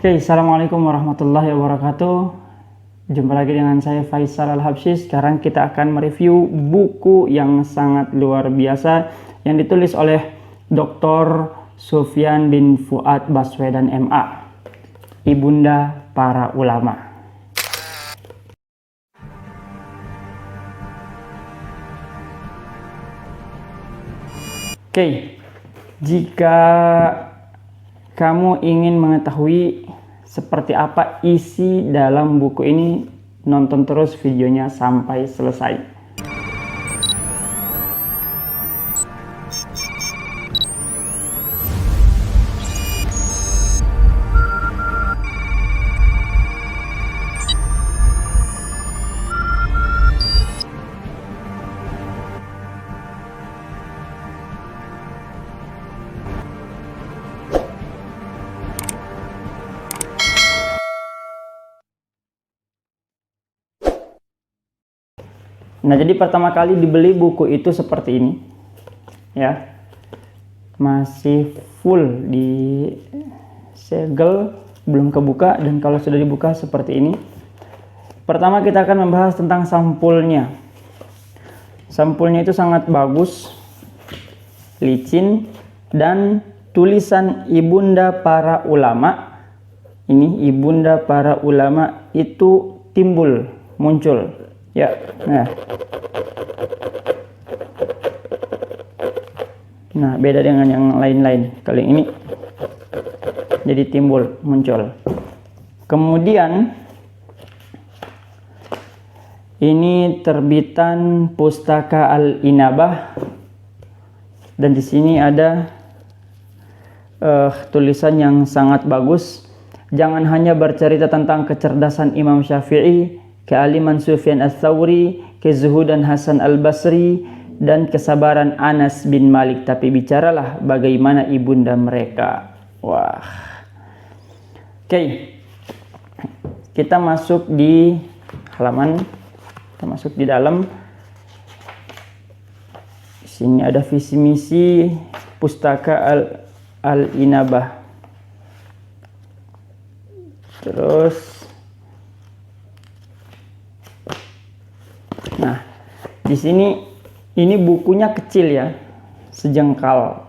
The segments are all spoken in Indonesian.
Oke, Assalamualaikum warahmatullahi wabarakatuh. Jumpa lagi dengan saya Faisal Al-Habsyi. Sekarang kita akan mereview buku yang sangat luar biasa yang ditulis oleh Dr. Sufyan bin Fuad Baswedan MA, Ibunda Para Ulama. Oke, jika kamu ingin mengetahui seperti apa isi dalam buku ini, nonton terus videonya sampai selesai. Nah, jadi pertama kali dibeli buku itu seperti ini, ya, masih full di segel, belum kebuka, dan kalau sudah dibuka seperti ini. Pertama kita akan membahas tentang sampulnya. Sampulnya itu sangat bagus, licin, dan tulisan Ibunda Para Ulama. Ini Ibunda Para Ulama itu muncul. Ya, nah beda dengan yang lain-lain. Kali ini jadi muncul. Kemudian ini terbitan Pustaka Al-Inabah, dan di sini ada tulisan yang sangat bagus. Jangan hanya bercerita tentang kecerdasan Imam Syafi'i, kealiman Sufyan Ats-Tsauri, kezuhudan Hasan Al-Basri, dan kesabaran Anas bin Malik, tapi bicaralah bagaimana ibunda mereka. Wah. Oke. Kita masuk di halaman, kita masuk di dalam. Di sini ada visi misi Pustaka Al-Inabah. Terus nah, di sini ini bukunya kecil ya, sejengkal.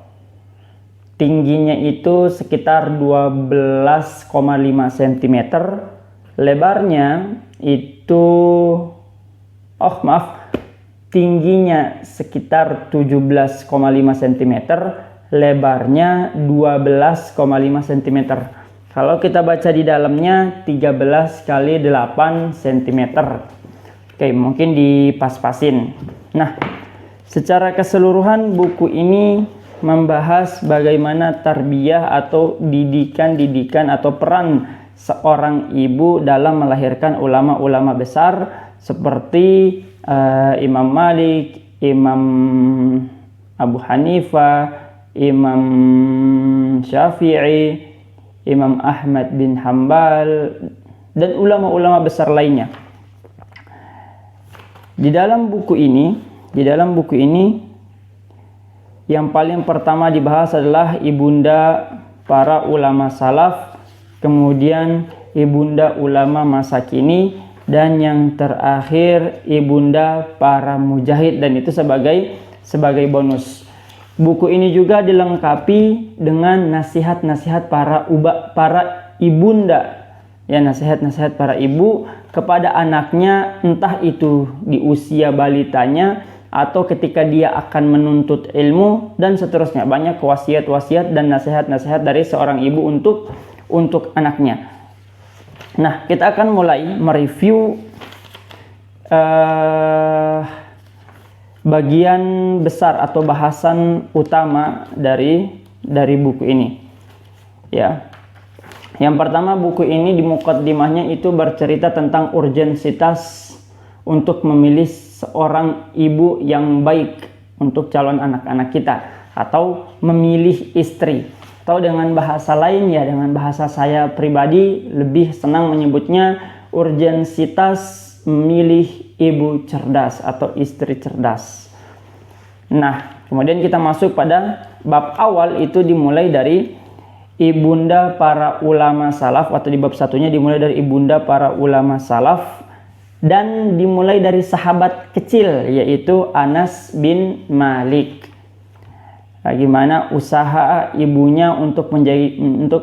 Tingginya itu sekitar 12,5 cm. Lebarnya itu tingginya sekitar 17,5 cm, lebarnya 12,5 cm. Kalau kita baca di dalamnya 13 kali 8 cm. Oke, mungkin dipas-pasin. Nah, secara keseluruhan buku ini membahas bagaimana tarbiyah atau didikan atau peran seorang ibu dalam melahirkan ulama-ulama besar seperti Imam Malik, Imam Abu Hanifah, Imam Syafi'i, Imam Ahmad bin Hambal, dan ulama-ulama besar lainnya. Di dalam buku ini yang paling pertama dibahas adalah ibunda para ulama salaf, kemudian ibunda ulama masa kini, dan yang terakhir ibunda para mujahid, dan itu sebagai bonus. Buku ini juga dilengkapi dengan nasihat-nasihat para ibunda, ya, nasihat-nasihat para ibu kepada anaknya, entah itu di usia balitanya atau ketika dia akan menuntut ilmu dan seterusnya. Banyak wasiat-wasiat dan nasihat-nasihat dari seorang ibu untuk anaknya. Nah, kita akan mulai mereview bagian besar atau bahasan utama dari buku ini, ya. Yang pertama, buku ini di mukaddimahnya itu bercerita tentang urgensitas untuk memilih seorang ibu yang baik untuk calon anak-anak kita, atau memilih istri, atau dengan bahasa lain, ya, dengan bahasa saya pribadi lebih senang menyebutnya urgensitas memilih ibu cerdas atau istri cerdas. Nah, kemudian kita masuk pada bab awal, itu dimulai dari ibunda para ulama salaf, atau di bab satunya dimulai dari ibunda para ulama salaf dan dimulai dari sahabat kecil yaitu Anas bin Malik. Bagaimana usaha ibunya untuk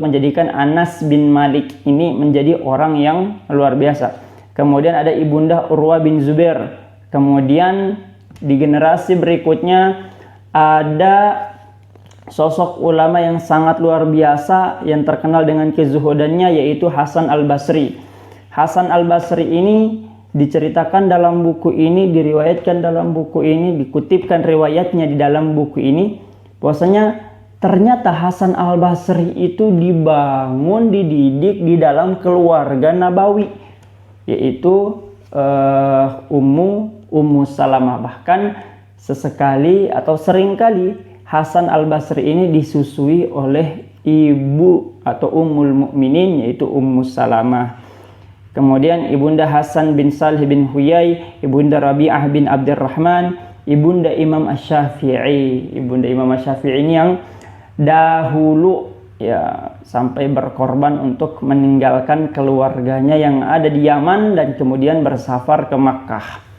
menjadikan Anas bin Malik ini menjadi orang yang luar biasa. Kemudian ada ibunda Urwa bin Zubair. Kemudian di generasi berikutnya ada sosok ulama yang sangat luar biasa yang terkenal dengan kezuhudannya yaitu Hasan al-Basri. Hasan al-Basri ini diceritakan dalam buku ini, diriwayatkan dalam buku ini, dikutipkan riwayatnya di dalam buku ini, bahwasanya ternyata Hasan al-Basri itu dibangun, dididik di dalam keluarga Nabawi, yaitu Ummu Salamah. Bahkan sesekali atau seringkali Hasan al-Basri ini disusui oleh ibu atau Ummul Mukminin yaitu Ummu Salamah. Kemudian ibunda Hasan bin Salih bin Huyai, ibunda Rabi'ah bin Abdurrahman, ibunda Imam Asy-Syafi'i. Ibunda Imam Asy-Syafi'i ini yang dahulu ya sampai berkorban untuk meninggalkan keluarganya yang ada di Yaman dan kemudian bersafar ke Makkah.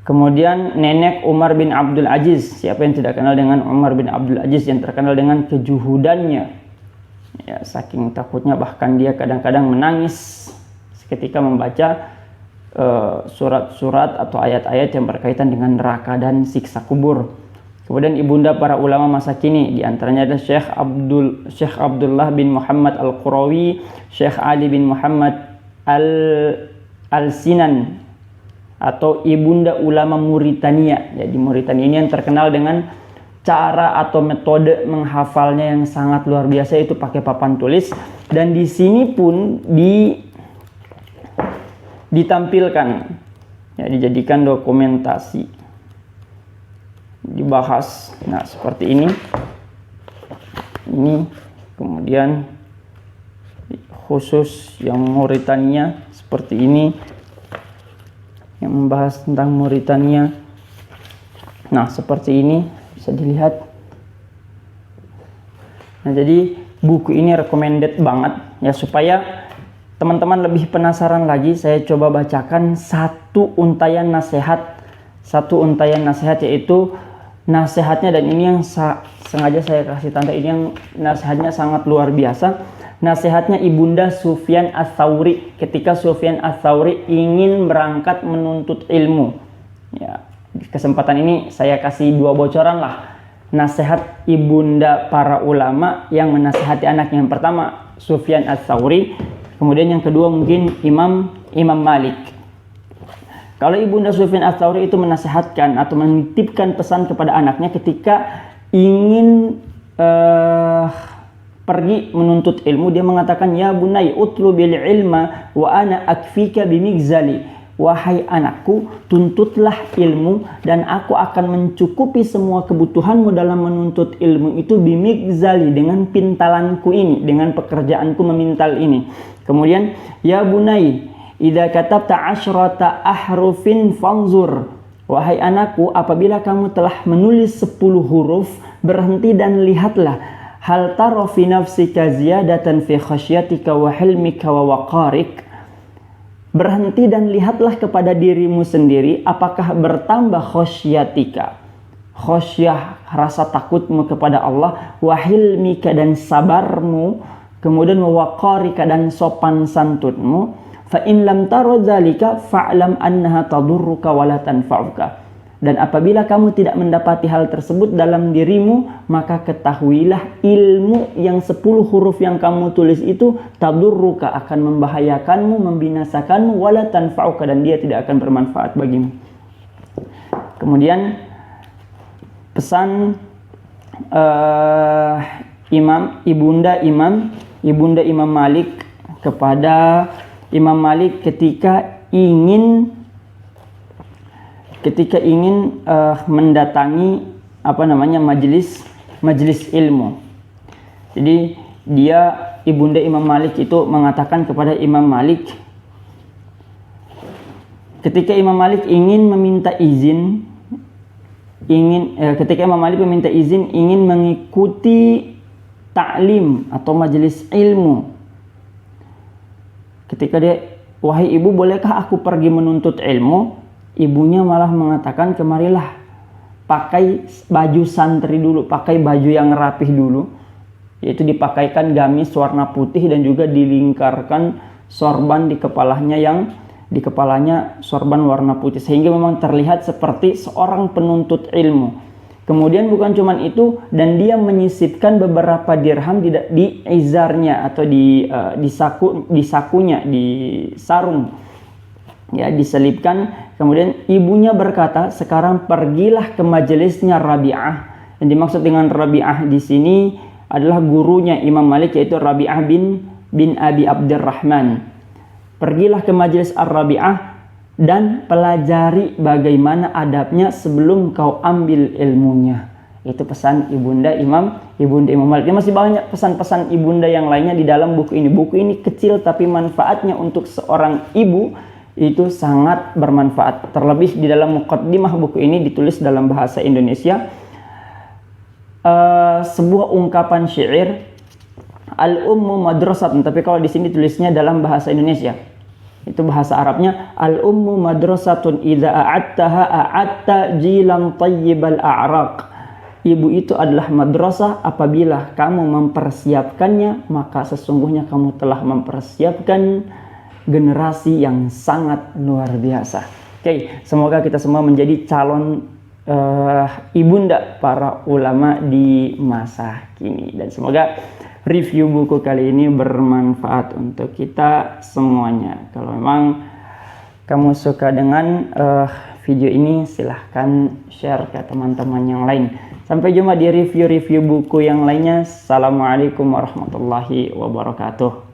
Kemudian nenek Umar bin Abdul Aziz. Siapa yang tidak kenal dengan Umar bin Abdul Aziz yang terkenal dengan kejuhudannya? Ya, saking takutnya bahkan dia kadang-kadang menangis ketika membaca surat-surat atau ayat-ayat yang berkaitan dengan neraka dan siksa kubur. Kemudian ibunda para ulama masa kini, di antaranya ada Syekh Abdullah bin Muhammad Al-Qurawi, Syekh Ali bin Muhammad Al-Sinan, atau ibunda ulama Mauritania. Jadi Mauritania ini yang terkenal dengan cara atau metode menghafalnya yang sangat luar biasa, itu pakai papan tulis, dan di sini pun ditampilkan, ya, dijadikan dokumentasi, dibahas. Nah, seperti ini. Ini kemudian khusus yang Mauritania seperti ini, yang membahas tentang Mauritania. Nah, seperti ini bisa dilihat. Nah, jadi buku ini recommended banget ya, supaya teman-teman lebih penasaran lagi, saya coba bacakan satu untayan nasihat yaitu nasihatnya, dan ini yang sengaja saya kasih tanda, ini yang nasihatnya sangat luar biasa. Nasihatnya ibunda Sufyan Ats-Tsauri ketika Sufyan Ats-Tsauri ingin berangkat menuntut ilmu. Ya, di kesempatan ini saya kasih dua bocoran lah. Nasihat ibunda para ulama yang menasihati anaknya. Yang pertama Sufyan Ats-Tsauri, kemudian yang kedua mungkin Imam Malik. Kalau ibunda Sufyan Ats-Tsauri itu menasihatkan atau menitipkan pesan kepada anaknya ketika ingin pergi menuntut ilmu, dia mengatakan, ya bunai utlubil ilma wa ana akfika bimigzali. Wahai anakku, tuntutlah ilmu dan aku akan mencukupi semua kebutuhanmu dalam menuntut ilmu itu bimigzali, dengan pintalanku ini, dengan pekerjaanku memintal ini. Kemudian, ya bunai idza katabta asyrata ahrufin fanzur. Wahai anakku, apabila kamu telah menulis 10 huruf, berhenti dan lihatlah. Hal taro fi nafsika ziyadatan fi khasyatika wa hilmika wa waqarik. Berhenti dan lihatlah kepada dirimu sendiri, apakah bertambah khasyatika, khasyah, rasa takutmu kepada Allah, wa hilmika, dan sabarmu, kemudian wa waqarika, dan sopan santunmu. Fa in lam taro dzalika fa'lam annaha tadurruka wa la tanfa'uka. Dan apabila kamu tidak mendapati hal tersebut dalam dirimu, maka ketahuilah ilmu yang 10 huruf yang kamu tulis itu tadurruka, akan membahayakanmu, membinasakanmu, wala tanfa'uka, dan dia tidak akan bermanfaat bagimu. Kemudian pesan ibunda Imam Malik kepada Imam Malik ketika ingin mendatangi majelis ilmu. Jadi ibunda Imam Malik itu mengatakan kepada Imam Malik, ketika Imam Malik meminta izin ingin mengikuti ta'lim atau majelis ilmu. Ketika dia, wahai ibu, bolehkah aku pergi menuntut ilmu? Ibunya malah mengatakan, kemarilah, pakai baju santri dulu, pakai baju yang rapih dulu, yaitu dipakaikan gamis warna putih dan juga dilingkarkan sorban di kepalanya sorban warna putih, sehingga memang terlihat seperti seorang penuntut ilmu. Kemudian bukan cuma itu, dan dia menyisipkan beberapa dirham di izarnya atau di sakunya, di sarung, ya, diselipkan. Kemudian ibunya berkata, sekarang pergilah ke majelisnya Rabi'ah. Yang dimaksud dengan Rabi'ah di sini adalah gurunya Imam Malik, yaitu Rabi'ah bin Abi Abdurrahman. Pergilah ke majelis Ar-Rabi'ah dan pelajari bagaimana adabnya sebelum kau ambil ilmunya. Itu pesan ibunda Imam Malik. Masih banyak pesan-pesan ibunda yang lainnya di dalam buku ini. Buku ini kecil tapi manfaatnya untuk seorang ibu itu sangat bermanfaat. Terlebih di dalam muqaddimah buku ini ditulis dalam bahasa Indonesia, sebuah ungkapan syair, al-ummu madrasatun, tapi kalau di sini tulisnya dalam bahasa Indonesia. Itu bahasa Arabnya, al-ummu madrasatun idza a'attaha a'atta jilan tayyibal a'raq. Ibu itu adalah madrasah, apabila kamu mempersiapkannya, maka sesungguhnya kamu telah mempersiapkan generasi yang sangat luar biasa. Oke, semoga kita semua menjadi calon ibunda para ulama di masa kini, dan semoga review buku kali ini bermanfaat untuk kita semuanya. Kalau memang kamu suka dengan video ini, silahkan share ke teman-teman yang lain. Sampai jumpa di review-review buku yang lainnya. Assalamualaikum warahmatullahi wabarakatuh.